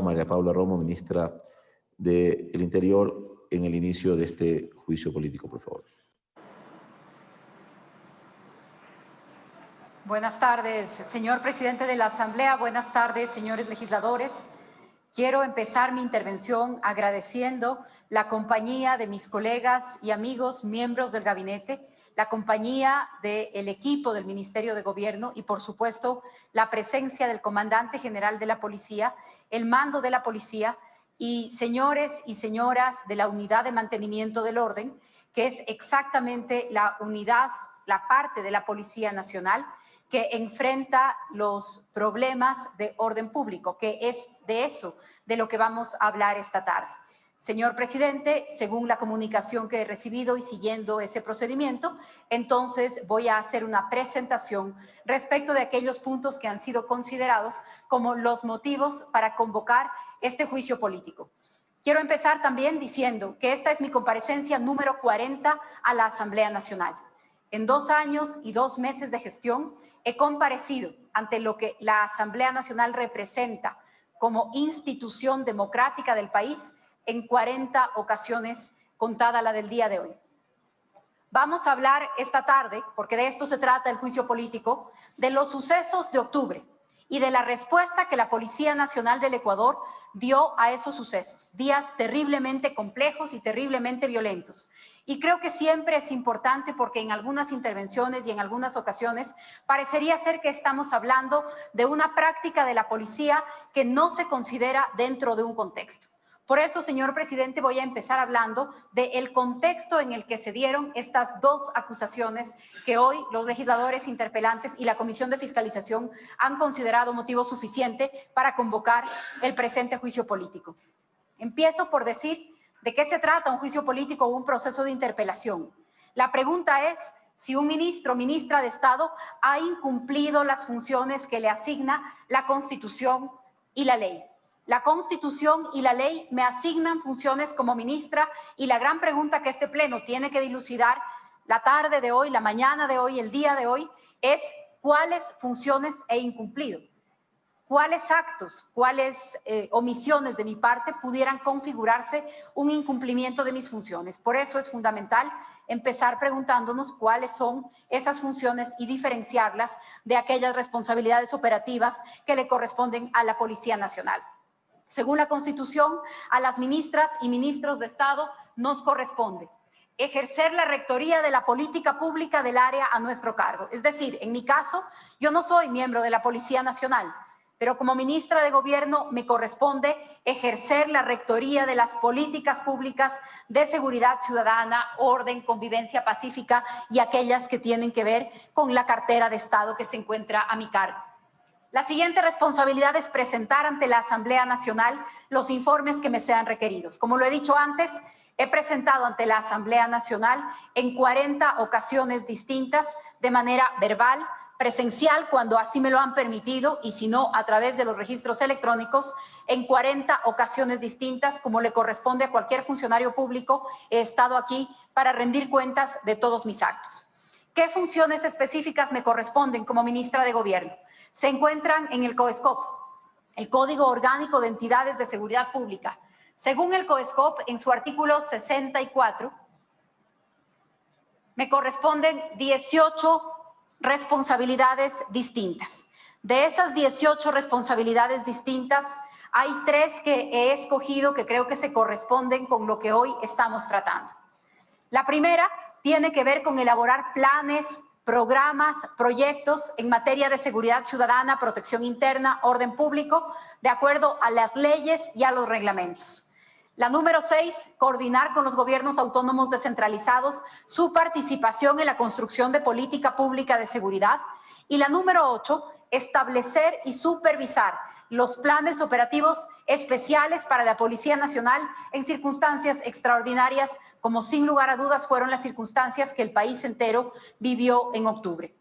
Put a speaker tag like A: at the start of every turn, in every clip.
A: María Paula Romo, ministra del Interior, en el inicio de este juicio político, por favor.
B: Buenas tardes, señor presidente de la Asamblea. Buenas tardes, señores legisladores. Quiero empezar mi intervención agradeciendo la compañía de mis colegas y amigos, miembros del gabinete, la compañía del equipo del Ministerio de Gobierno y, por supuesto, la presencia del comandante general de la policía, el mando de la policía y señores y señoras de la unidad de mantenimiento del orden, que es exactamente la unidad, la parte de la Policía Nacional que enfrenta los problemas de orden público, que es de eso de lo que vamos a hablar esta tarde. Señor presidente, según la comunicación que he recibido y siguiendo ese procedimiento, entonces voy a hacer una presentación respecto de aquellos puntos que han sido considerados como los motivos para convocar este juicio político. Quiero empezar también diciendo que esta es mi comparecencia número 40 a la Asamblea Nacional. En 2 años y 2 meses de gestión he comparecido ante lo que la Asamblea Nacional representa como institución democrática del país en 40 ocasiones, contada la del día de hoy. Vamos a hablar esta tarde, porque de esto se trata el juicio político, de los sucesos de octubre y de la respuesta que la Policía Nacional del Ecuador dio a esos sucesos, días terriblemente complejos y terriblemente violentos. Y creo que siempre es importante porque en algunas intervenciones y en algunas ocasiones parecería ser que estamos hablando de una práctica de la policía que no se considera dentro de un contexto. Por eso, señor presidente, voy a empezar hablando del contexto en el que se dieron estas 2 acusaciones que hoy los legisladores interpelantes y la Comisión de Fiscalización han considerado motivo suficiente para convocar el presente juicio político. Empiezo por decir de qué se trata un juicio político o un proceso de interpelación. La pregunta es si un ministro o ministra de Estado ha incumplido las funciones que le asigna la Constitución y la ley. La Constitución y la ley me asignan funciones como ministra y la gran pregunta que este pleno tiene que dilucidar la tarde de hoy, la mañana de hoy, el día de hoy, es cuáles funciones he incumplido, cuáles actos, cuáles omisiones de mi parte pudieran configurarse un incumplimiento de mis funciones. Por eso es fundamental empezar preguntándonos cuáles son esas funciones y diferenciarlas de aquellas responsabilidades operativas que le corresponden a la Policía Nacional. Según la Constitución, a las ministras y ministros de Estado nos corresponde ejercer la rectoría de la política pública del área a nuestro cargo. Es decir, en mi caso, yo no soy miembro de la Policía Nacional, pero como ministra de Gobierno me corresponde ejercer la rectoría de las políticas públicas de seguridad ciudadana, orden, convivencia pacífica y aquellas que tienen que ver con la cartera de Estado que se encuentra a mi cargo. La siguiente responsabilidad es presentar ante la Asamblea Nacional los informes que me sean requeridos. Como lo he dicho antes, he presentado ante la Asamblea Nacional en 40 ocasiones distintas, de manera verbal, presencial cuando así me lo han permitido y si no a través de los registros electrónicos, en 40 ocasiones distintas, como le corresponde a cualquier funcionario público, he estado aquí para rendir cuentas de todos mis actos. ¿Qué funciones específicas me corresponden como ministra de Gobierno? Se encuentran en el COESCOP, el Código Orgánico de Entidades de Seguridad Pública. Según el COESCOP, en su artículo 64, me corresponden 18 responsabilidades distintas. De esas 18 responsabilidades distintas, hay 3 que he escogido que creo que se corresponden con lo que hoy estamos tratando. La primera tiene que ver con elaborar planes, programas, proyectos en materia de seguridad ciudadana, protección interna, orden público, de acuerdo a las leyes y a los reglamentos. La número 6, coordinar con los gobiernos autónomos descentralizados su participación en la construcción de política pública de seguridad. Y la número 8, establecer y supervisar los planes operativos especiales para la Policía Nacional en circunstancias extraordinarias, como sin lugar a dudas fueron las circunstancias que el país entero vivió en octubre.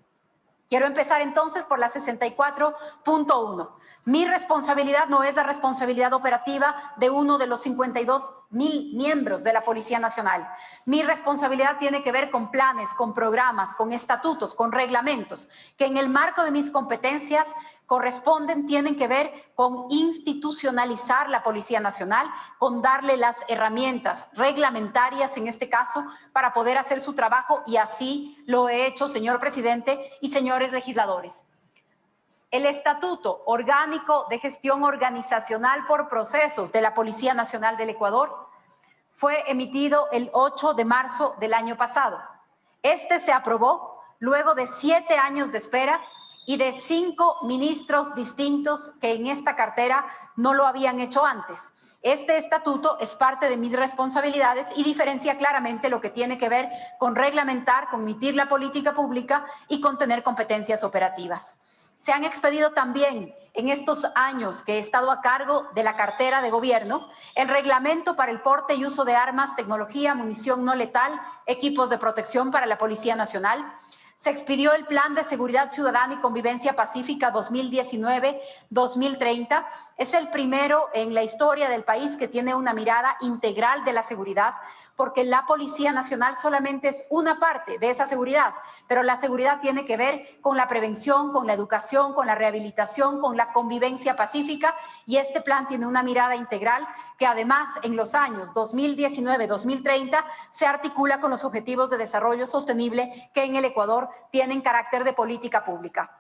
B: Quiero empezar entonces por la 64.1. Mi responsabilidad no es la responsabilidad operativa de uno de los 52,000 miembros de la Policía Nacional. Mi responsabilidad tiene que ver con planes, con programas, con estatutos, con reglamentos, que en el marco de mis competencias corresponden, tienen que ver con institucionalizar la Policía Nacional, con darle las herramientas reglamentarias, en este caso, para poder hacer su trabajo, y así lo he hecho, señor presidente y señores legisladores. El Estatuto Orgánico de Gestión Organizacional por Procesos de la Policía Nacional del Ecuador fue emitido el 8 de marzo del año pasado. Este se aprobó luego de 7 años de espera y de 5 ministros distintos que en esta cartera no lo habían hecho antes. Este estatuto es parte de mis responsabilidades y diferencia claramente lo que tiene que ver con reglamentar, con emitir la política pública y con tener competencias operativas. Se han expedido también en estos años que he estado a cargo de la cartera de gobierno el reglamento para el porte y uso de armas, tecnología, munición no letal, equipos de protección para la Policía Nacional. Se expidió el Plan de Seguridad Ciudadana y Convivencia Pacífica 2019-2030. Es el primero en la historia del país que tiene una mirada integral de la seguridad, porque la Policía Nacional solamente es una parte de esa seguridad, pero la seguridad tiene que ver con la prevención, con la educación, con la rehabilitación, con la convivencia pacífica, y este plan tiene una mirada integral que además en los años 2019-2030 se articula con los Objetivos de Desarrollo Sostenible que en el Ecuador tienen carácter de política pública.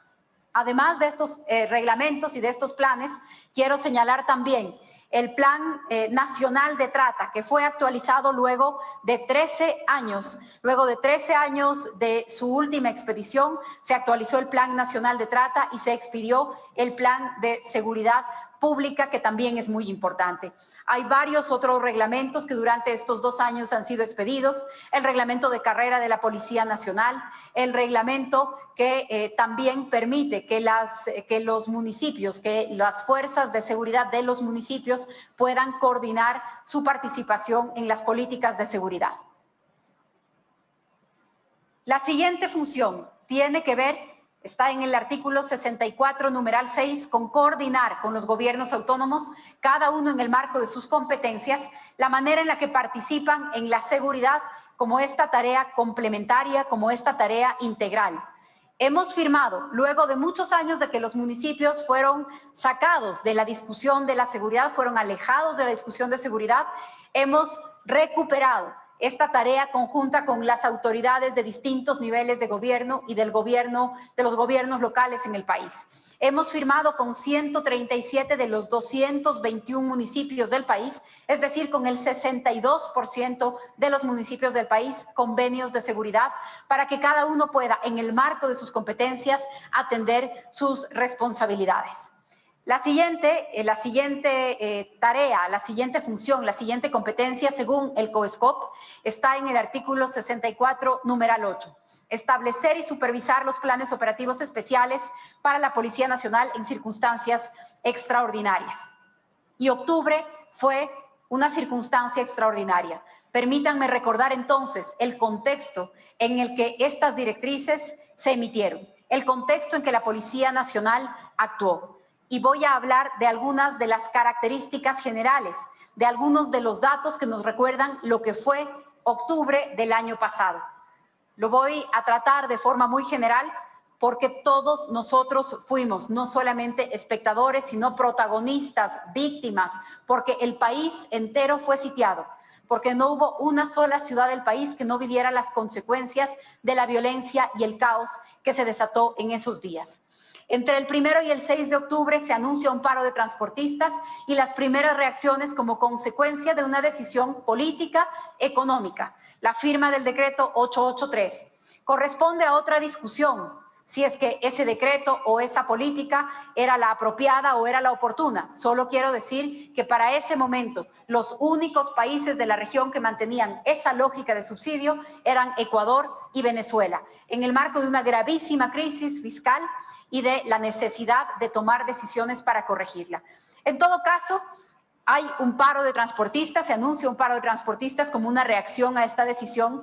B: Además de estos reglamentos y de estos planes, quiero señalar también el Plan Nacional de Trata, que fue actualizado luego de 13 años. Luego de 13 años de su última expedición, se actualizó el Plan Nacional de Trata y se expidió el Plan de Seguridad Pública, que también es muy importante. Hay varios otros reglamentos que durante estos 2 años han sido expedidos: el reglamento de carrera de la Policía Nacional, el reglamento que también permite que los municipios, que las fuerzas de seguridad de los municipios puedan coordinar su participación en las políticas de seguridad. La siguiente función tiene que ver, está en el artículo 64, numeral 6, con coordinar con los gobiernos autónomos, cada uno en el marco de sus competencias, la manera en la que participan en la seguridad como esta tarea complementaria, como esta tarea integral. Hemos firmado, luego de muchos años de que los municipios fueron sacados de la discusión de la seguridad, fueron alejados de la discusión de seguridad, hemos recuperado esta tarea conjunta con las autoridades de distintos niveles de gobierno y de los gobiernos locales en el país. Hemos firmado con 137 de los 221 municipios del país, es decir, con el 62% de los municipios del país, convenios de seguridad para que cada uno pueda, en el marco de sus competencias, atender sus responsabilidades. La siguiente tarea, la siguiente función, la siguiente competencia, según el COESCOP, está en el artículo 64, numeral 8. Establecer y supervisar los planes operativos especiales para la Policía Nacional en circunstancias extraordinarias. Y octubre fue una circunstancia extraordinaria. Permítanme recordar entonces el contexto en el que estas directrices se emitieron, el contexto en que la Policía Nacional actuó. Y voy a hablar de algunas de las características generales, de algunos de los datos que nos recuerdan lo que fue octubre del año pasado. Lo voy a tratar de forma muy general porque todos nosotros fuimos no solamente espectadores, sino protagonistas, víctimas, porque el país entero fue sitiado, porque no hubo una sola ciudad del país que no viviera las consecuencias de la violencia y el caos que se desató en esos días. Entre el 1 y el 6 de octubre se anuncia un paro de transportistas y las primeras reacciones como consecuencia de una decisión política económica, la firma del decreto 883. Corresponde a otra discusión si es que ese decreto o esa política era la apropiada o era la oportuna. Solo quiero decir que para ese momento los únicos países de la región que mantenían esa lógica de subsidio eran Ecuador y Venezuela, en el marco de una gravísima crisis fiscal y de la necesidad de tomar decisiones para corregirla. En todo caso, hay un paro de transportistas, se anuncia un paro de transportistas como una reacción a esta decisión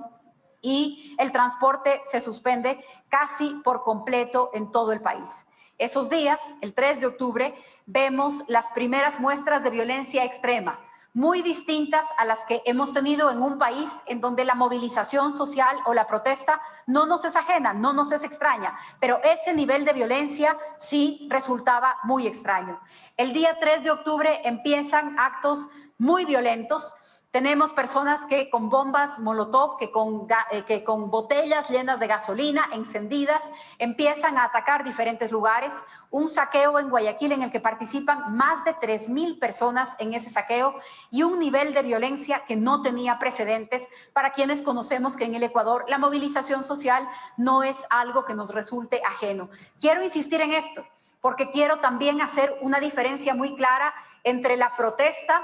B: y el transporte se suspende casi por completo en todo el país. Esos días, el 3 de octubre, vemos las primeras muestras de violencia extrema, muy distintas a las que hemos tenido en un país en donde la movilización social o la protesta no nos es ajena, no nos es extraña, pero ese nivel de violencia sí resultaba muy extraño. El día 3 de octubre empiezan actos muy violentos. Tenemos personas que con bombas molotov, que con botellas llenas de gasolina encendidas, empiezan a atacar diferentes lugares. Un saqueo en Guayaquil en el que participan más de 3,000 personas en ese saqueo y un nivel de violencia que no tenía precedentes para quienes conocemos que en el Ecuador la movilización social no es algo que nos resulte ajeno. Quiero insistir en esto porque quiero también hacer una diferencia muy clara entre la protesta,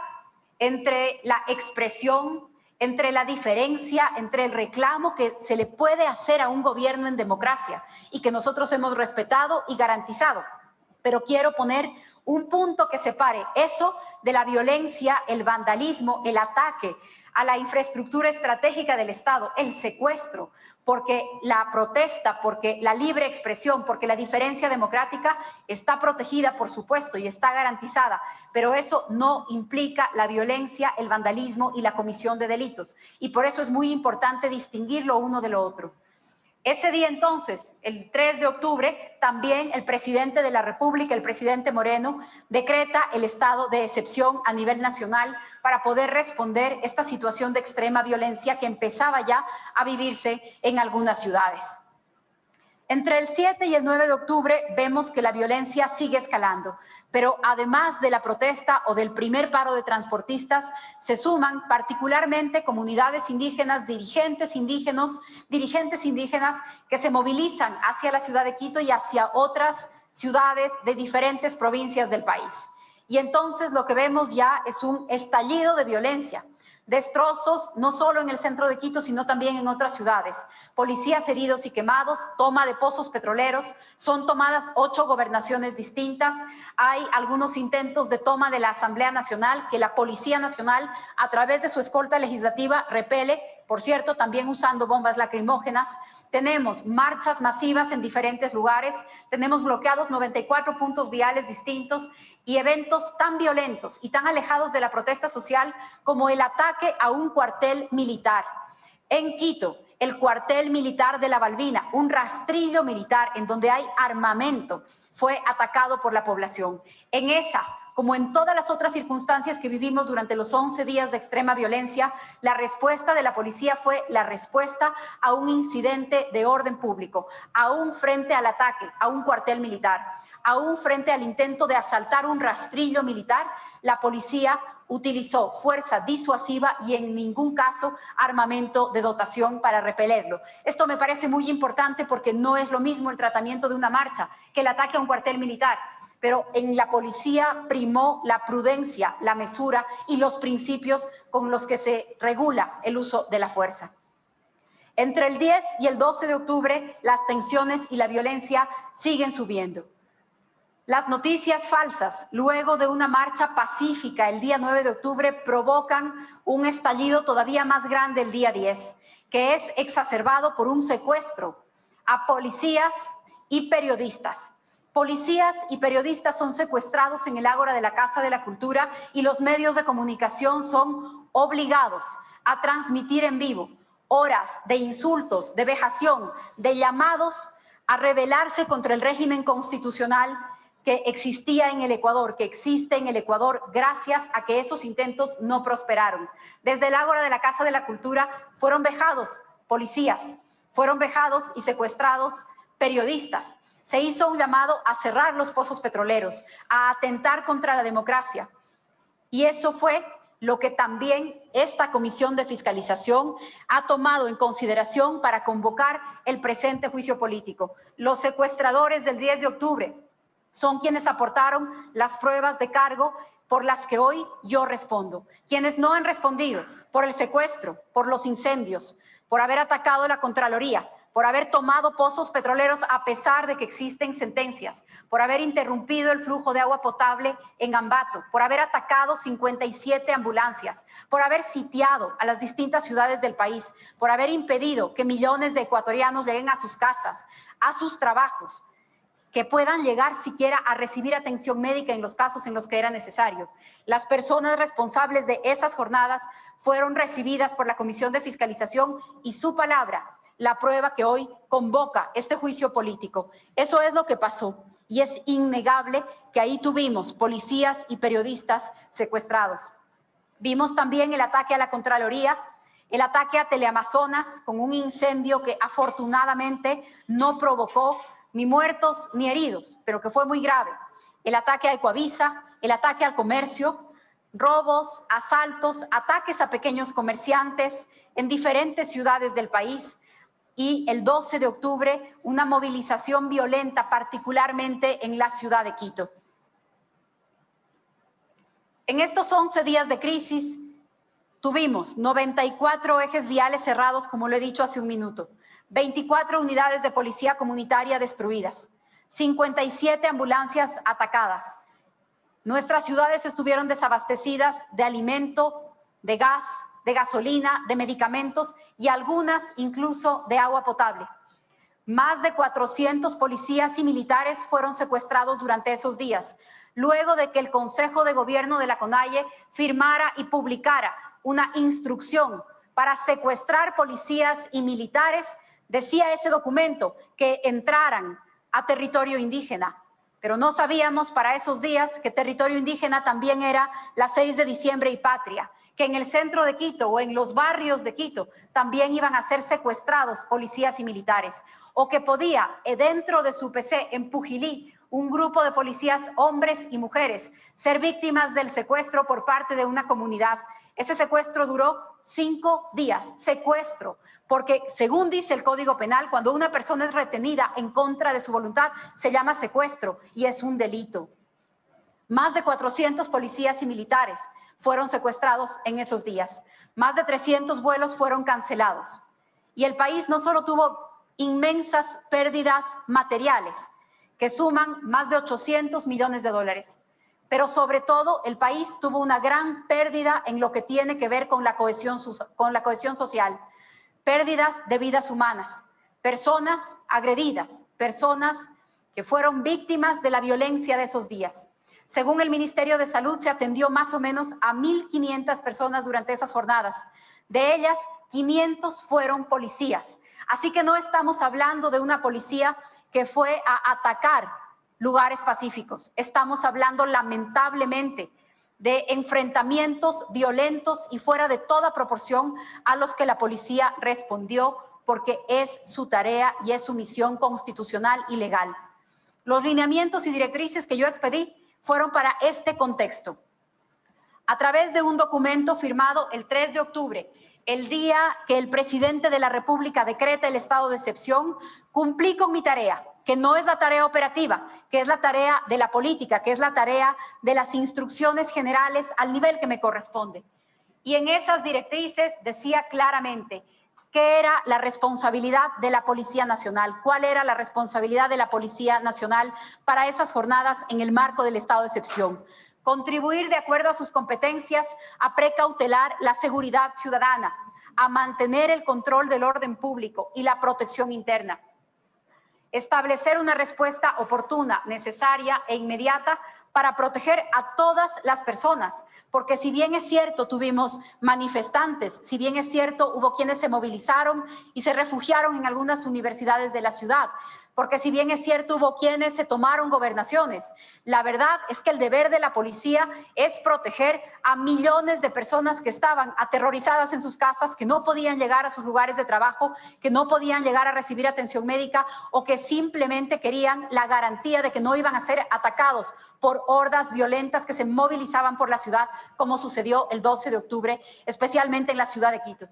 B: entre la expresión, entre la diferencia, entre el reclamo que se le puede hacer a un gobierno en democracia y que nosotros hemos respetado y garantizado. Pero quiero poner un punto que separe eso de la violencia, el vandalismo, el ataque a la infraestructura estratégica del Estado, el secuestro, porque la protesta, porque la libre expresión, porque la diferencia democrática está protegida, por supuesto, y está garantizada, pero eso no implica la violencia, el vandalismo y la comisión de delitos. Y por eso es muy importante distinguir lo uno de lo otro. Ese día entonces, el 3 de octubre, también el presidente de la República, el presidente Moreno, decreta el estado de excepción a nivel nacional para poder responder esta situación de extrema violencia que empezaba ya a vivirse en algunas ciudades. Entre el 7 y el 9 de octubre vemos que la violencia sigue escalando, pero además de la protesta o del primer paro de transportistas, se suman particularmente comunidades indígenas, dirigentes indígenas que se movilizan hacia la ciudad de Quito y hacia otras ciudades de diferentes provincias del país. Y entonces lo que vemos ya es un estallido de violencia. Destrozos no solo en el centro de Quito, sino también en otras ciudades. Policías heridos y quemados, toma de pozos petroleros, son tomadas 8 gobernaciones distintas. Hay algunos intentos de toma de la Asamblea Nacional que la Policía Nacional, a través de su escolta legislativa, repele, por cierto, también usando bombas lacrimógenas. Tenemos marchas masivas en diferentes lugares, tenemos bloqueados 94 puntos viales distintos y eventos tan violentos y tan alejados de la protesta social como el ataque a un cuartel militar. En Quito, el cuartel militar de La Balbina, un rastrillo militar en donde hay armamento, fue atacado por la población. En esa, como en todas las otras circunstancias que vivimos durante los 11 días de extrema violencia, la respuesta de la policía fue la respuesta a un incidente de orden público, aún frente al ataque a un cuartel militar, aún frente al intento de asaltar un rastrillo militar, la policía utilizó fuerza disuasiva y en ningún caso armamento de dotación para repelerlo. Esto me parece muy importante porque no es lo mismo el tratamiento de una marcha que el ataque a un cuartel militar. Pero en la policía primó la prudencia, la mesura y los principios con los que se regula el uso de la fuerza. Entre el 10 y el 12 de octubre, las tensiones y la violencia siguen subiendo. Las noticias falsas, luego de una marcha pacífica el día 9 de octubre, provocan un estallido todavía más grande el día 10, que es exacerbado por un secuestro a policías y periodistas. Policías y periodistas son secuestrados en el ágora de la Casa de la Cultura y los medios de comunicación son obligados a transmitir en vivo horas de insultos, de vejación, de llamados a rebelarse contra el régimen constitucional que existía en el Ecuador, que existe en el Ecuador gracias a que esos intentos no prosperaron. Desde el ágora de la Casa de la Cultura fueron vejados policías, fueron vejados y secuestrados periodistas. Se hizo un llamado a cerrar los pozos petroleros, a atentar contra la democracia. Y eso fue lo que también esta comisión de fiscalización ha tomado en consideración para convocar el presente juicio político. Los secuestradores del 10 de octubre son quienes aportaron las pruebas de cargo por las que hoy yo respondo. Quienes no han respondido por el secuestro, por los incendios, por haber atacado la Contraloría, por haber tomado pozos petroleros a pesar de que existen sentencias, por haber interrumpido el flujo de agua potable en Ambato, por haber atacado 57 ambulancias, por haber sitiado a las distintas ciudades del país, por haber impedido que millones de ecuatorianos lleguen a sus casas, a sus trabajos. que puedan llegar siquiera a recibir atención médica en los casos en los que era necesario. Las personas responsables de esas jornadas fueron recibidas por la Comisión de Fiscalización y su palabra, la prueba que hoy convoca este juicio político. Eso es lo que pasó y es innegable que ahí tuvimos policías y periodistas secuestrados. Vimos también el ataque a la Contraloría, el ataque a Teleamazonas con un incendio que afortunadamente no provocó ni muertos ni heridos, pero que fue muy grave. El ataque a Ecoavisa, el ataque al comercio, robos, asaltos, ataques a pequeños comerciantes en diferentes ciudades del país y el 12 de octubre una movilización violenta, particularmente en la ciudad de Quito. En estos 11 días de crisis tuvimos 94 ejes viales cerrados, como lo he dicho hace un minuto, 24 unidades de policía comunitaria destruidas, 57 ambulancias atacadas. Nuestras ciudades estuvieron desabastecidas de alimento, de gas, de gasolina, de medicamentos y algunas incluso de agua potable. Más de 400 policías y militares fueron secuestrados durante esos días, luego de que el Consejo de Gobierno de la CONAIE firmara y publicara una instrucción para secuestrar policías y militares. Decía ese documento que entraran a territorio indígena, pero no sabíamos para esos días que territorio indígena también era la 6 de diciembre y Patria, que en el centro de Quito o en los barrios de Quito también iban a ser secuestrados policías y militares, o que podía, dentro de su PC en Pujilí, un grupo de policías, hombres y mujeres, ser víctimas del secuestro por parte de una comunidad. Ese secuestro duró 5 días, secuestro, porque según dice el Código Penal, cuando una persona es retenida en contra de su voluntad, se llama secuestro y es un delito. Más de 400 policías y militares fueron secuestrados en esos días. Más de 300 vuelos fueron cancelados. Y el país no solo tuvo inmensas pérdidas materiales, que suman más de 800 millones de dólares, pero sobre todo el país tuvo una gran pérdida en lo que tiene que ver con la cohesión social, pérdidas de vidas humanas, personas agredidas, personas que fueron víctimas de la violencia de esos días. Según el Ministerio de Salud, se atendió más o menos a 1.500 personas durante esas jornadas. De ellas, 500 fueron policías. Así que no estamos hablando de una policía que fue a atacar lugares pacíficos. Estamos hablando lamentablemente de enfrentamientos violentos y fuera de toda proporción a los que la policía respondió porque es su tarea y es su misión constitucional y legal. Los lineamientos y directrices que yo expedí fueron para este contexto. A través de un documento firmado el 3 de octubre, el día que el presidente de la República decreta el estado de excepción, cumplí con mi tarea, que no es la tarea operativa, que es la tarea de la política, que es la tarea de las instrucciones generales al nivel que me corresponde. Y en esas directrices decía claramente qué era la responsabilidad de la Policía Nacional, cuál era la responsabilidad de la Policía Nacional para esas jornadas en el marco del estado de excepción. Contribuir de acuerdo a sus competencias a precautelar la seguridad ciudadana, a mantener el control del orden público y la protección interna. Establecer una respuesta oportuna, necesaria e inmediata para proteger a todas las personas, porque si bien es cierto tuvimos manifestantes, si bien es cierto hubo quienes se movilizaron y se refugiaron en algunas universidades de la ciudad, porque si bien es cierto hubo quienes se tomaron gobernaciones, la verdad es que el deber de la policía es proteger a millones de personas que estaban aterrorizadas en sus casas, que no podían llegar a sus lugares de trabajo, que no podían llegar a recibir atención médica o que simplemente querían la garantía de que no iban a ser atacados por hordas violentas que se movilizaban por la ciudad, como sucedió el 12 de octubre, especialmente en la ciudad de Quito.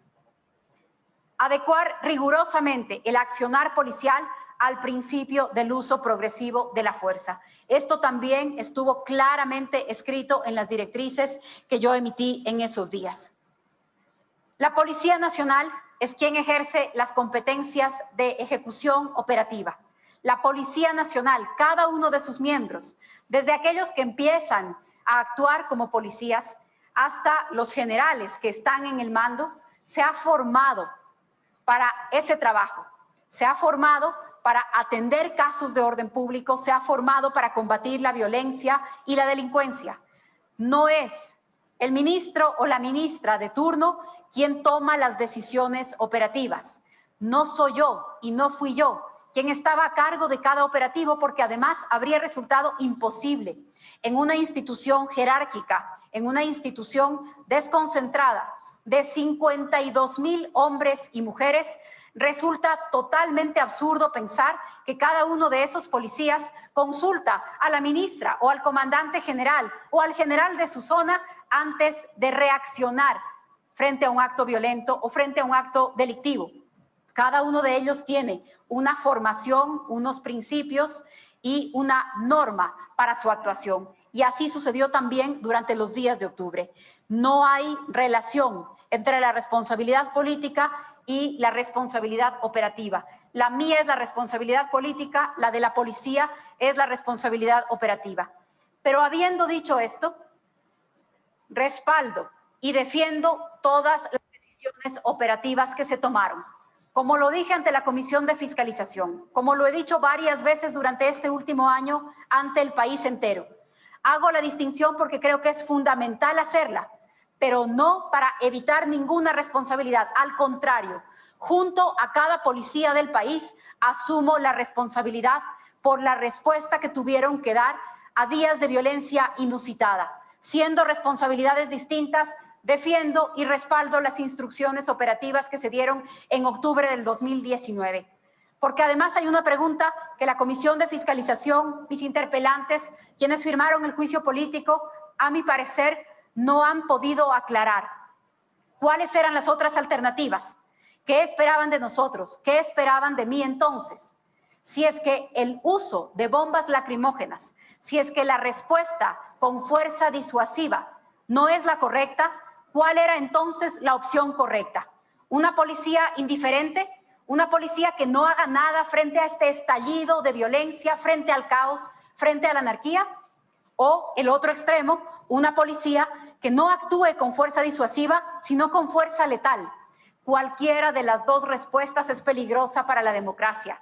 B: Adecuar rigurosamente el accionar policial al principio del uso progresivo de la fuerza. Esto también estuvo claramente escrito en las directrices que yo emití en esos días. La Policía Nacional es quien ejerce las competencias de ejecución operativa. La Policía Nacional, cada uno de sus miembros, desde aquellos que empiezan a actuar como policías hasta los generales que están en el mando, se ha formado para ese trabajo. Se ha formado para atender casos de orden público, se ha formado para combatir la violencia y la delincuencia. No es el ministro o la ministra de turno quien toma las decisiones operativas. No soy yo y no fui yo quien estaba a cargo de cada operativo, porque además habría resultado imposible en una institución jerárquica, en una institución desconcentrada de 52,000 hombres y mujeres. Resulta totalmente absurdo pensar que cada uno de esos policías consulta a la ministra o al comandante general o al general de su zona antes de reaccionar frente a un acto violento o frente a un acto delictivo. Cada uno de ellos tiene una formación, unos principios y una norma para su actuación. Y así sucedió también durante los días de octubre. No hay relación entre la responsabilidad política y la responsabilidad operativa. La mía es la responsabilidad política, la de la policía es la responsabilidad operativa. Pero habiendo dicho esto, respaldo y defiendo todas las decisiones operativas que se tomaron. Como lo dije ante la Comisión de Fiscalización, como lo he dicho varias veces durante este último año ante el país entero, hago la distinción porque creo que es fundamental hacerla, pero no para evitar ninguna responsabilidad. Al contrario, junto a cada policía del país, asumo la responsabilidad por la respuesta que tuvieron que dar a días de violencia inusitada. Siendo responsabilidades distintas, defiendo y respaldo las instrucciones operativas que se dieron en octubre del 2019. Porque además hay una pregunta que la Comisión de Fiscalización, mis interpelantes, quienes firmaron el juicio político, a mi parecer, no han podido aclarar. ¿Cuáles eran las otras alternativas? ¿Qué esperaban de nosotros? ¿Qué esperaban de mí entonces? Si es que el uso de bombas lacrimógenas, si es que la respuesta con fuerza disuasiva no es la correcta, ¿cuál era entonces la opción correcta? ¿Una policía indiferente? ¿Una policía que no haga nada frente a este estallido de violencia, frente al caos, frente a la anarquía? ¿O el otro extremo, una policía que no actúe con fuerza disuasiva, sino con fuerza letal? Cualquiera de las dos respuestas es peligrosa para la democracia.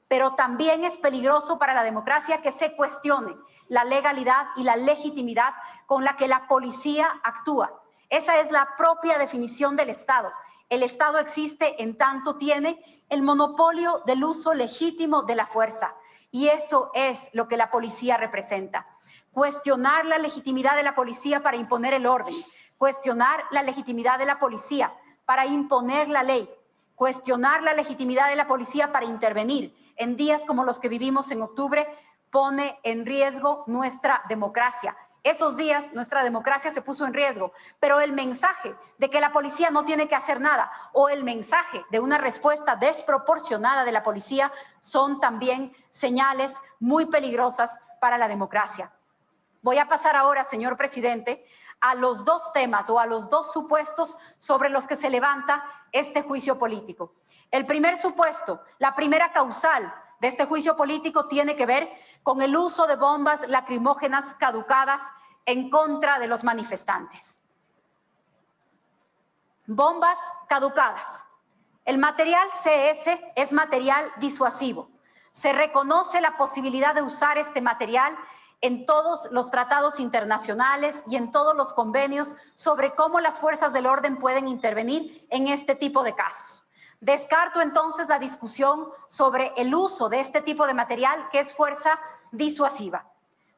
B: Pero también es peligroso para la democracia que se cuestione la legalidad y la legitimidad con la que la policía actúa. Esa es la propia definición del Estado. El Estado existe en tanto tiene el monopolio del uso legítimo de la fuerza. Y eso es lo que la policía representa. Cuestionar la legitimidad de la policía para imponer el orden, cuestionar la legitimidad de la policía para imponer la ley, cuestionar la legitimidad de la policía para intervenir en días como los que vivimos en octubre, pone en riesgo nuestra democracia. Esos días nuestra democracia se puso en riesgo, pero el mensaje de que la policía no tiene que hacer nada o el mensaje de una respuesta desproporcionada de la policía son también señales muy peligrosas para la democracia. Voy a pasar ahora, señor presidente, a los dos temas o a los dos supuestos sobre los que se levanta este juicio político. El primer supuesto, la primera causal de este juicio político tiene que ver con el uso de bombas lacrimógenas caducadas en contra de los manifestantes. Bombas caducadas. El material CS es material disuasivo. Se reconoce la posibilidad de usar este material en todos los tratados internacionales y en todos los convenios sobre cómo las fuerzas del orden pueden intervenir en este tipo de casos. Descarto entonces la discusión sobre el uso de este tipo de material que es fuerza disuasiva.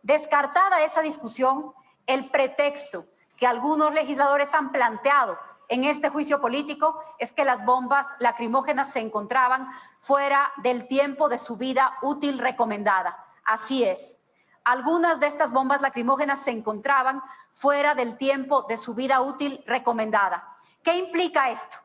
B: Descartada esa discusión, el pretexto que algunos legisladores han planteado en este juicio político es que las bombas lacrimógenas se encontraban fuera del tiempo de su vida útil recomendada. Así es. Algunas de estas bombas lacrimógenas se encontraban fuera del tiempo de su vida útil recomendada. ¿Qué implica esto?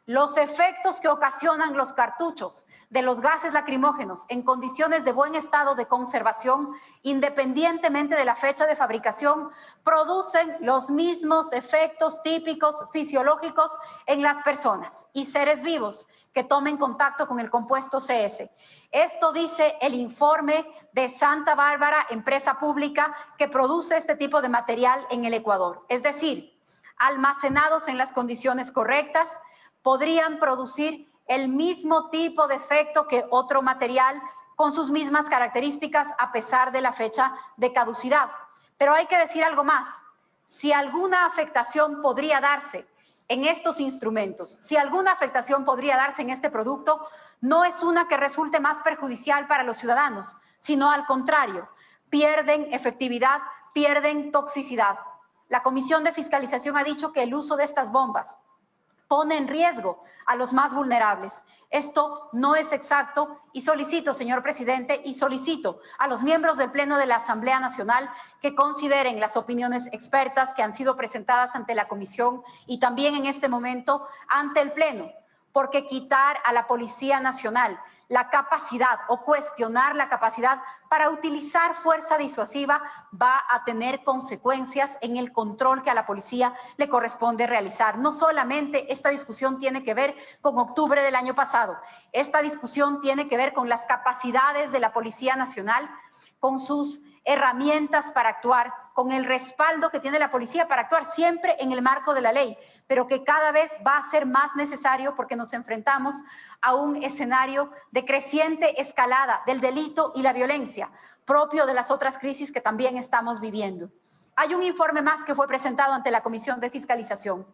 B: Los efectos que ocasionan los cartuchos de los gases lacrimógenos en condiciones de buen estado de conservación, independientemente de la fecha de fabricación, producen los mismos efectos típicos fisiológicos en las personas y seres vivos que tomen contacto con el compuesto CS. Esto dice el informe de Santa Bárbara, empresa pública que produce este tipo de material en el Ecuador. Es decir, almacenados en las condiciones correctas, podrían producir el mismo tipo de efecto que otro material con sus mismas características a pesar de la fecha de caducidad. Pero hay que decir algo más. Si alguna afectación podría darse en estos instrumentos, si alguna afectación podría darse en este producto, no es una que resulte más perjudicial para los ciudadanos, sino al contrario, pierden efectividad, pierden toxicidad. La Comisión de Fiscalización ha dicho que el uso de estas bombas pone en riesgo a los más vulnerables. Esto no es exacto y solicito, señor presidente, y solicito a los miembros del Pleno de la Asamblea Nacional que consideren las opiniones expertas que han sido presentadas ante la Comisión y también en este momento ante el Pleno, porque quitar a la Policía Nacional la capacidad o cuestionar la capacidad para utilizar fuerza disuasiva va a tener consecuencias en el control que a la policía le corresponde realizar. No solamente esta discusión tiene que ver con octubre del año pasado, esta discusión tiene que ver con las capacidades de la Policía Nacional, con sus herramientas para actuar, con el respaldo que tiene la policía para actuar siempre en el marco de la ley, pero que cada vez va a ser más necesario porque nos enfrentamos a un escenario de creciente escalada del delito y la violencia, propio de las otras crisis que también estamos viviendo. Hay un informe más que fue presentado ante la Comisión de Fiscalización.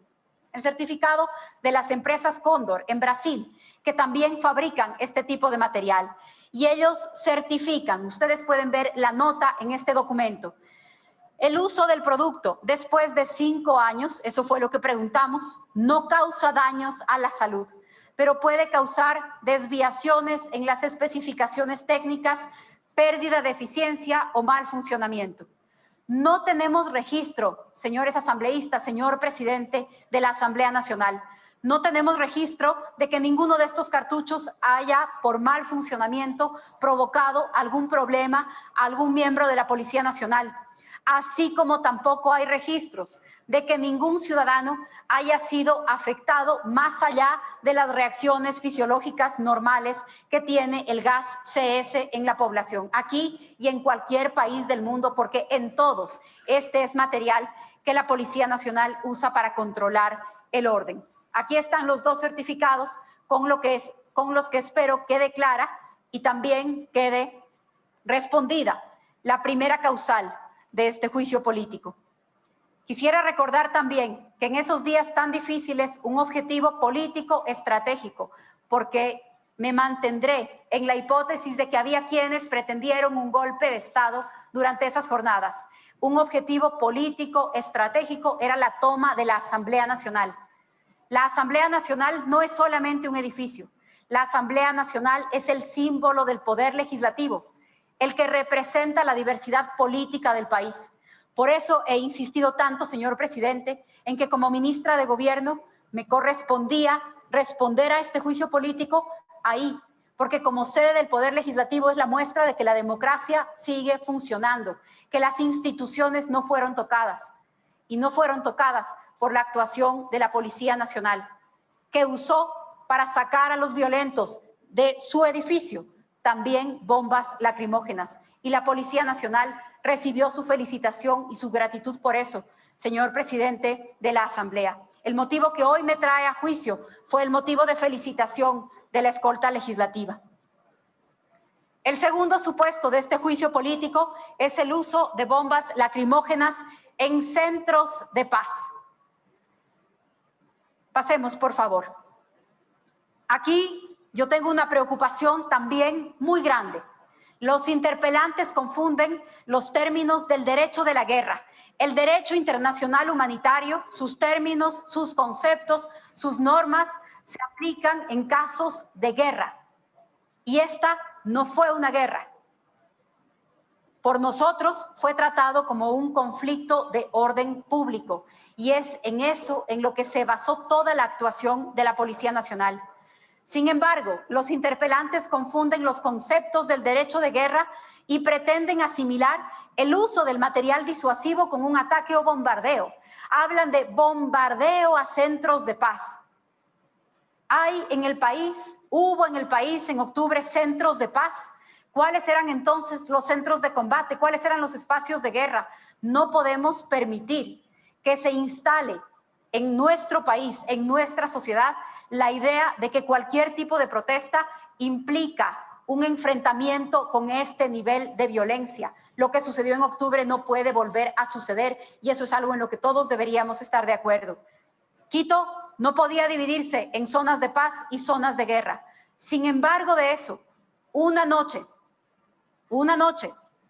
B: El certificado de las empresas Cóndor en Brasil, que también fabrican este tipo de material. Y ellos certifican, ustedes pueden ver la nota en este documento, el uso del producto después de 5 años, eso fue lo que preguntamos, no causa daños a la salud, pero puede causar desviaciones en las especificaciones técnicas, pérdida de eficiencia o mal funcionamiento. No tenemos registro, señores asambleístas, señor presidente de la Asamblea Nacional, no tenemos registro de que ninguno de estos cartuchos haya, por mal funcionamiento, provocado algún problema a algún miembro de la Policía Nacional. Así como tampoco hay registros de que ningún ciudadano haya sido afectado más allá de las reacciones fisiológicas normales que tiene el gas CS en la población, aquí y en cualquier país del mundo, porque en todos este es material que la Policía Nacional usa para controlar el orden. Aquí están los 2 certificados con los que espero quede clara y también quede respondida la primera causal de este juicio político. Quisiera recordar también que en esos días tan difíciles un objetivo político estratégico, porque me mantendré en la hipótesis de que había quienes pretendieron un golpe de Estado durante esas jornadas. Un objetivo político estratégico era la toma de la Asamblea Nacional. La Asamblea Nacional no es solamente un edificio. La Asamblea Nacional es el símbolo del poder legislativo, el que representa la diversidad política del país. Por eso he insistido tanto, señor presidente, en que como ministra de Gobierno me correspondía responder a este juicio político ahí, porque como sede del Poder Legislativo es la muestra de que la democracia sigue funcionando, que las instituciones no fueron tocadas, y no fueron tocadas por la actuación de la Policía Nacional, que usó para sacar a los violentos de su edificio también bombas lacrimógenas. Y la Policía Nacional recibió su felicitación y su gratitud por eso, señor presidente de la Asamblea. El motivo que hoy me trae a juicio fue el motivo de felicitación de la escolta legislativa. El segundo supuesto de este juicio político es el uso de bombas lacrimógenas en centros de paz. Pasemos, por favor. Aquí yo tengo una preocupación también muy grande. Los interpelantes confunden los términos del derecho de la guerra, el derecho internacional humanitario, sus términos, sus conceptos, sus normas se aplican en casos de guerra. Y esta no fue una guerra. Por nosotros fue tratado como un conflicto de orden público y es en eso en lo que se basó toda la actuación de la Policía Nacional. Sin embargo, los interpelantes confunden los conceptos del derecho de guerra y pretenden asimilar el uso del material disuasivo con un ataque o bombardeo. Hablan de bombardeo a centros de paz. Hubo en el país en octubre centros de paz. ¿Cuáles eran entonces los centros de combate? ¿Cuáles eran los espacios de guerra? No podemos permitir que se instale en nuestro país, en nuestra sociedad, la idea de que cualquier tipo de protesta implica un enfrentamiento con este nivel de violencia. Lo que sucedió en octubre no puede volver a suceder y eso es algo en lo que todos deberíamos estar de acuerdo. Quito no podía dividirse en zonas de paz y zonas de guerra. Sin embargo de eso, una noche,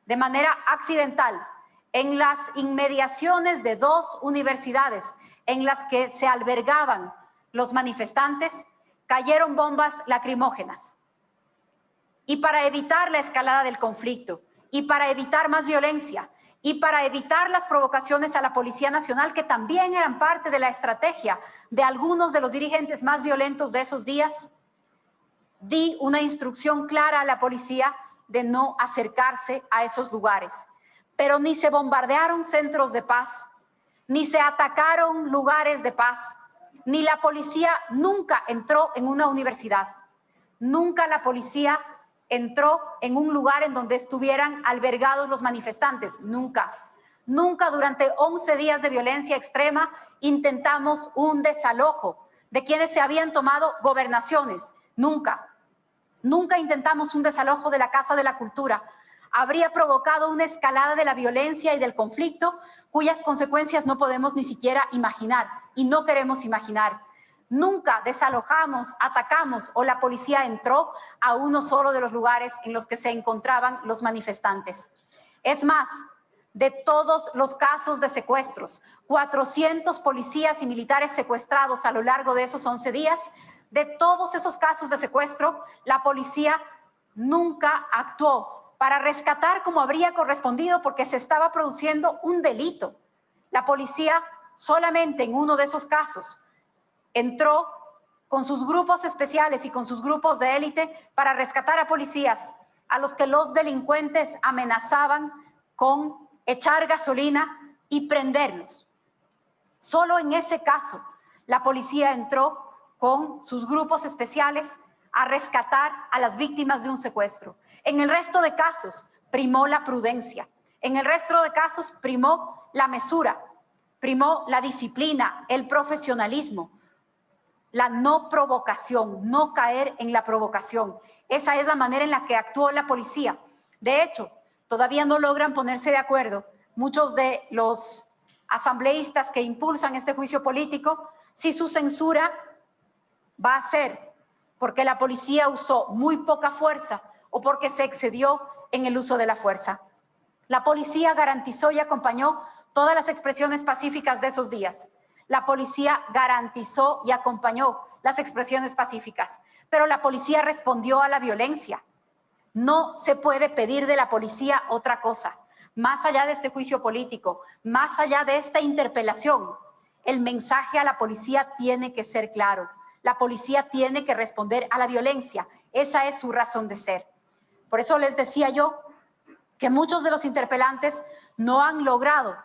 B: de manera accidental, en las inmediaciones de 2 universidades en las que se albergaban los manifestantes, cayeron bombas lacrimógenas. Y para evitar la escalada del conflicto, y para evitar más violencia, y para evitar las provocaciones a la Policía Nacional, que también eran parte de la estrategia de algunos de los dirigentes más violentos de esos días, di una instrucción clara a la policía de no acercarse a esos lugares. Pero ni se bombardearon centros de paz, ni se atacaron lugares de paz, ni la policía nunca entró en una universidad. Nunca la policía entró en un lugar en donde estuvieran albergados los manifestantes. Nunca. Nunca durante 11 días de violencia extrema intentamos un desalojo de quienes se habían tomado gobernaciones. Nunca. Nunca intentamos un desalojo de la Casa de la Cultura. Habría provocado una escalada de la violencia y del conflicto cuyas consecuencias no podemos ni siquiera imaginar y no queremos imaginar. Nunca desalojamos, atacamos o la policía entró a uno solo de los lugares en los que se encontraban los manifestantes. Es más, de todos los casos de secuestros, 400 policías y militares secuestrados a lo largo de esos 11 días, de todos esos casos de secuestro, la policía nunca actuó para rescatar como habría correspondido porque se estaba produciendo un delito. La policía solamente en uno de esos casos entró con sus grupos especiales y con sus grupos de élite para rescatar a policías a los que los delincuentes amenazaban con echar gasolina y prenderlos. Solo en ese caso la policía entró con sus grupos especiales a rescatar a las víctimas de un secuestro. En el resto de casos primó la prudencia, en el resto de casos primó la mesura, primó la disciplina, el profesionalismo, la no provocación, no caer en la provocación. Esa es la manera en la que actuó la policía. De hecho, todavía no logran ponerse de acuerdo muchos de los asambleístas que impulsan este juicio político si su censura va a ser porque la policía usó muy poca fuerza o porque se excedió en el uso de la fuerza. La policía garantizó y acompañó todas las expresiones pacíficas de esos días. La policía garantizó y acompañó las expresiones pacíficas, pero la policía respondió a la violencia. No se puede pedir de la policía otra cosa. Más allá de este juicio político, más allá de esta interpelación, el mensaje a la policía tiene que ser claro. La policía tiene que responder a la violencia. Esa es su razón de ser. Por eso les decía yo que muchos de los interpelantes no han logrado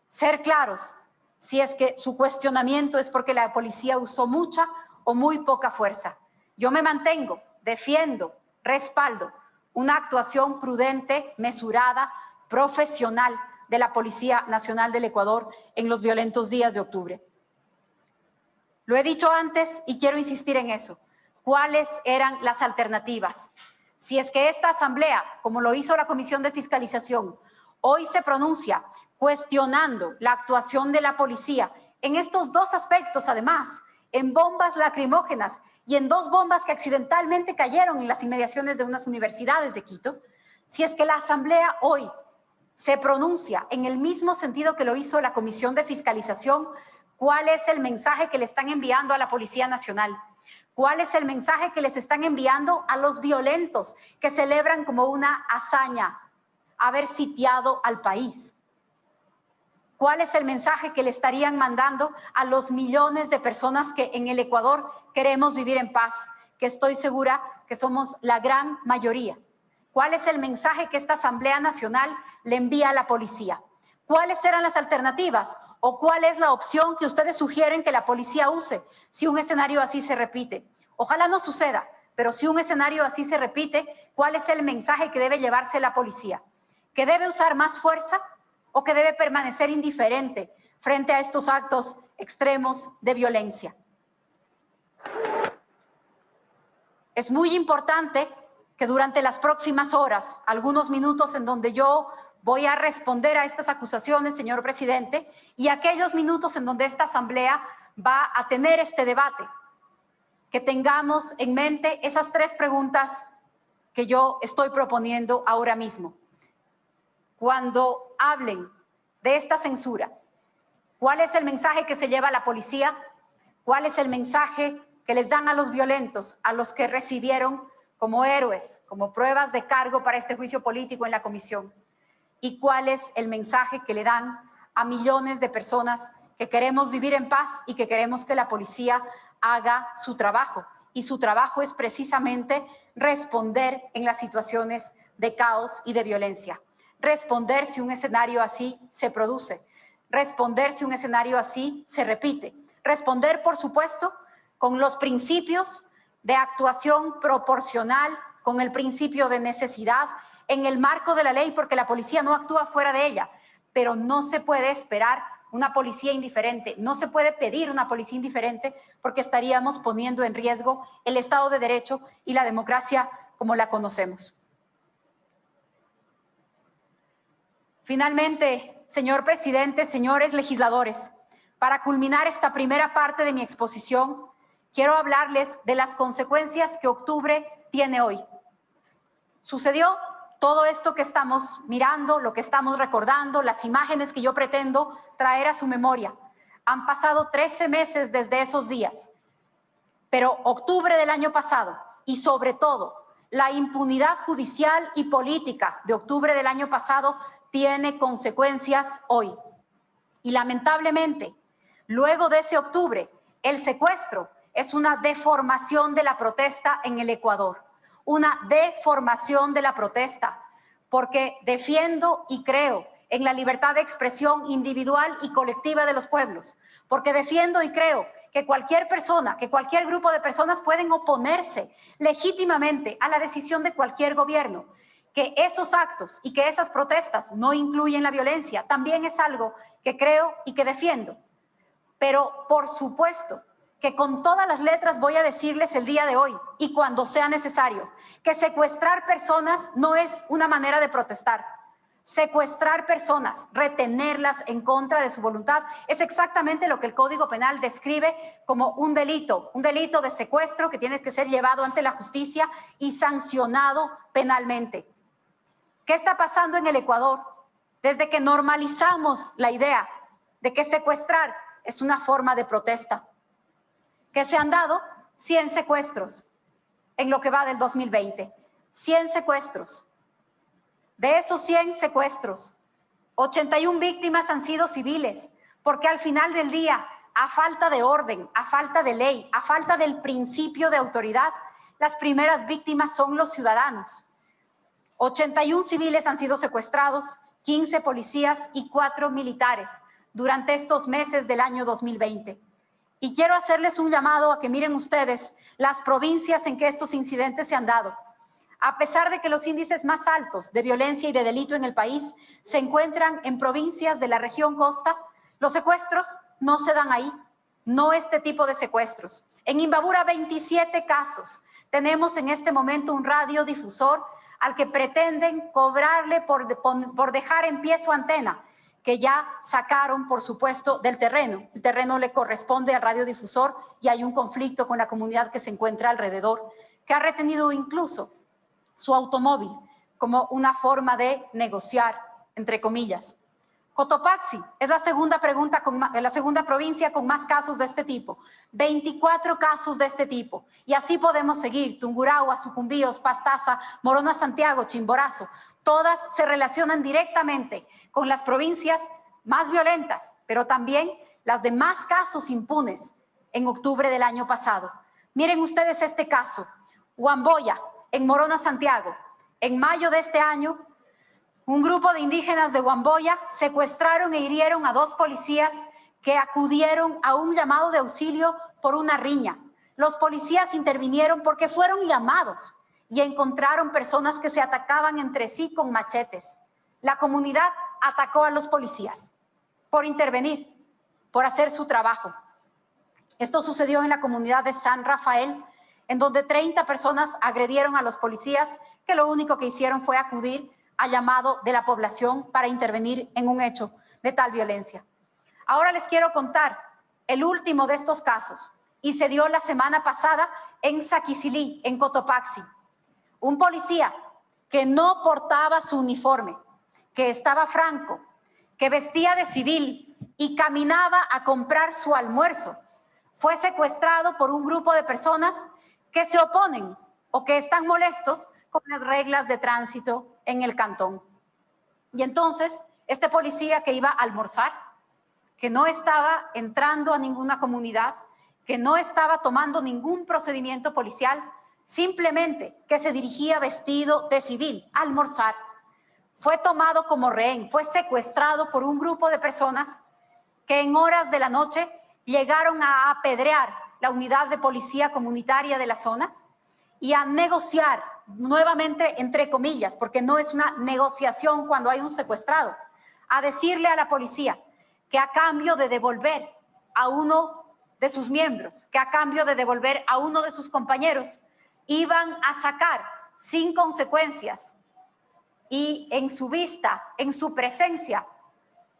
B: ser claros si es que su cuestionamiento es porque la policía usó mucha o muy poca fuerza. Yo me mantengo, defiendo, respaldo una actuación prudente, mesurada, profesional de la Policía Nacional del Ecuador en los violentos días de octubre. Lo he dicho antes y quiero insistir en eso. ¿Cuáles eran las alternativas? Si es que esta asamblea, como lo hizo la Comisión de Fiscalización, hoy se pronuncia cuestionando la actuación de la policía en estos 2 aspectos, además, en bombas lacrimógenas y en 2 bombas que accidentalmente cayeron en las inmediaciones de unas universidades de Quito, si es que la asamblea hoy se pronuncia en el mismo sentido que lo hizo la Comisión de Fiscalización, ¿cuál es el mensaje que le están enviando a la Policía Nacional? ¿Cuál es el mensaje que les están enviando a los violentos que celebran como una hazaña haber sitiado al país? ¿Cuál es el mensaje que le estarían mandando a los millones de personas que en el Ecuador queremos vivir en paz, que estoy segura que somos la gran mayoría? ¿Cuál es el mensaje que esta Asamblea Nacional le envía a la policía? ¿Cuáles eran las alternativas? ¿O cuál es la opción que ustedes sugieren que la policía use si un escenario así se repite? Ojalá no suceda, pero si un escenario así se repite, ¿cuál es el mensaje que debe llevarse la policía? ¿Que debe usar más fuerza o que debe permanecer indiferente frente a estos actos extremos de violencia. Es muy importante que durante las próximas horas, algunos minutos en donde yo voy a responder a estas acusaciones, señor presidente, y aquellos minutos en donde esta asamblea va a tener este debate, que tengamos en mente esas tres preguntas que yo estoy proponiendo ahora mismo. Cuando hablen de esta censura, ¿cuál es el mensaje que se lleva a la policía? ¿Cuál es el mensaje que les dan a los violentos, a los que recibieron como héroes, como pruebas de cargo para este juicio político en la comisión? ¿Y cuál es el mensaje que le dan a millones de personas que queremos vivir en paz y que queremos que la policía haga su trabajo? Y su trabajo es precisamente responder en las situaciones de caos y de violencia. Responder si un escenario así se produce. Responder si un escenario así se repite. Responder, por supuesto, con los principios de actuación proporcional, con el principio de necesidad, en el marco de la ley, porque la policía no actúa fuera de ella, pero no se puede esperar una policía indiferente, no se puede pedir una policía indiferente porque estaríamos poniendo en riesgo el Estado de Derecho y la democracia como la conocemos. Finalmente, señor presidente, señores legisladores, para culminar esta primera parte de mi exposición, quiero hablarles de las consecuencias que octubre tiene hoy. Sucedió todo esto que estamos mirando, lo que estamos recordando, las imágenes que yo pretendo traer a su memoria. Han pasado 13 meses desde esos días, pero octubre del año pasado y sobre todo la impunidad judicial y política de octubre del año pasado tiene consecuencias hoy. Y lamentablemente, luego de ese octubre, el secuestro es una deformación de la protesta en el Ecuador. Una deformación de la protesta, porque defiendo y creo en la libertad de expresión individual y colectiva de los pueblos, porque defiendo y creo que cualquier persona, que cualquier grupo de personas pueden oponerse legítimamente a la decisión de cualquier gobierno, que esos actos y que esas protestas no incluyen la violencia, también es algo que creo y que defiendo. Pero, por supuesto, que con todas las letras voy a decirles el día de hoy y cuando sea necesario, que secuestrar personas no es una manera de protestar. Secuestrar personas, retenerlas en contra de su voluntad, es exactamente lo que el Código Penal describe como un delito de secuestro que tiene que ser llevado ante la justicia y sancionado penalmente. ¿Qué está pasando en el Ecuador? Desde que normalizamos la idea de que secuestrar es una forma de protesta, que se han dado 100 secuestros en lo que va del 2020. 100 secuestros. De esos 100 secuestros, 81 víctimas han sido civiles, porque al final del día, a falta de orden, a falta de ley, a falta del principio de autoridad, las primeras víctimas son los ciudadanos. 81 civiles han sido secuestrados, 15 policías y 4 militares durante estos meses del año 2020. Y quiero hacerles un llamado a que miren ustedes las provincias en que estos incidentes se han dado. A pesar de que los índices más altos de violencia y de delito en el país se encuentran en provincias de la región costa, los secuestros no se dan ahí, no este tipo de secuestros. En Imbabura, 27 casos. Tenemos en este momento un radiodifusor al que pretenden cobrarle por dejar en pie su antena, que ya sacaron, por supuesto, del terreno. El terreno le corresponde al radiodifusor y hay un conflicto con la comunidad que se encuentra alrededor, que ha retenido incluso su automóvil como una forma de negociar, entre comillas. Cotopaxi es la segunda provincia con más casos de este tipo. 24 casos de este tipo. Y así podemos seguir. Tungurahua, Sucumbíos, Pastaza, Morona Santiago, Chimborazo. Todas se relacionan directamente con las provincias más violentas, pero también las de más casos impunes en octubre del año pasado. Miren ustedes este caso. Huamboya, en Morona Santiago. En mayo de este año, un grupo de indígenas de Huamboya secuestraron e hirieron a 2 policías que acudieron a un llamado de auxilio por una riña. Los policías intervinieron porque fueron llamados y encontraron personas que se atacaban entre sí con machetes. La comunidad atacó a los policías por intervenir. por hacer su trabajo. Esto sucedió en la comunidad de San Rafael, en donde 30 personas agredieron a los policías, que lo único que hicieron fue acudir al llamado de la población para intervenir en un hecho de tal violencia. Ahora les quiero contar el último de estos casos, y se dio la semana pasada en Saquicilí, en Cotopaxi. Un policía que no portaba su uniforme, que estaba franco, que vestía de civil y caminaba a comprar su almuerzo, fue secuestrado por un grupo de personas que se oponen o que están molestos con las reglas de tránsito en el cantón. Y entonces, este policía que iba a almorzar, que no estaba entrando a ninguna comunidad, que no estaba tomando ningún procedimiento policial, simplemente que se dirigía vestido de civil a almorzar, fue tomado como rehén, fue secuestrado por un grupo de personas que en horas de la noche llegaron a apedrear la unidad de policía comunitaria de la zona y a negociar, nuevamente entre comillas, porque no es una negociación cuando hay un secuestrado, a decirle a la policía que a cambio de devolver a uno de sus miembros, que a cambio de devolver a uno de sus compañeros, iban a sacar sin consecuencias y en su vista, en su presencia,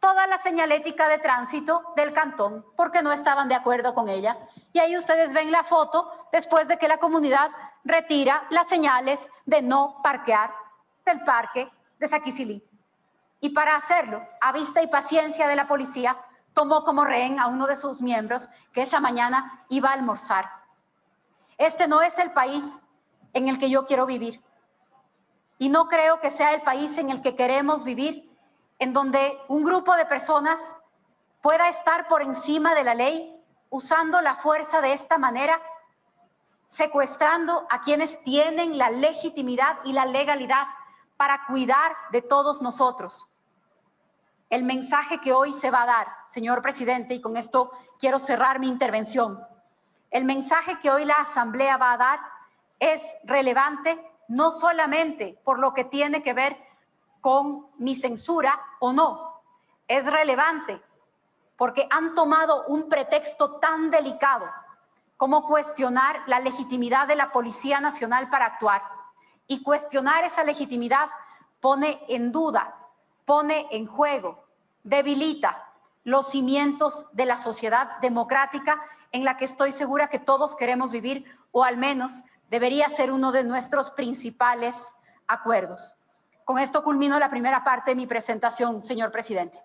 B: toda la señalética de tránsito del cantón, porque no estaban de acuerdo con ella. Y ahí ustedes ven la foto después de que la comunidad retira las señales de no parquear del parque de Saquicilí. Y para hacerlo, a vista y paciencia de la policía, tomó como rehén a uno de sus miembros que esa mañana iba a almorzar. Este no es el país en el que yo quiero vivir. Y no creo que sea el país en el que queremos vivir, en donde un grupo de personas pueda estar por encima de la ley, usando la fuerza de esta manera, secuestrando a quienes tienen la legitimidad y la legalidad para cuidar de todos nosotros. El mensaje que hoy se va a dar, señor presidente, y con esto quiero cerrar mi intervención, el mensaje que hoy la Asamblea va a dar es relevante no solamente por lo que tiene que ver con mi censura o no, es relevante porque han tomado un pretexto tan delicado como cuestionar la legitimidad de la Policía Nacional para actuar. Y cuestionar esa legitimidad pone en duda, pone en juego, debilita los cimientos de la sociedad democrática en la que estoy segura que todos queremos vivir, o al menos debería ser uno de nuestros principales acuerdos. Con esto culmino la primera parte de mi presentación, señor presidente.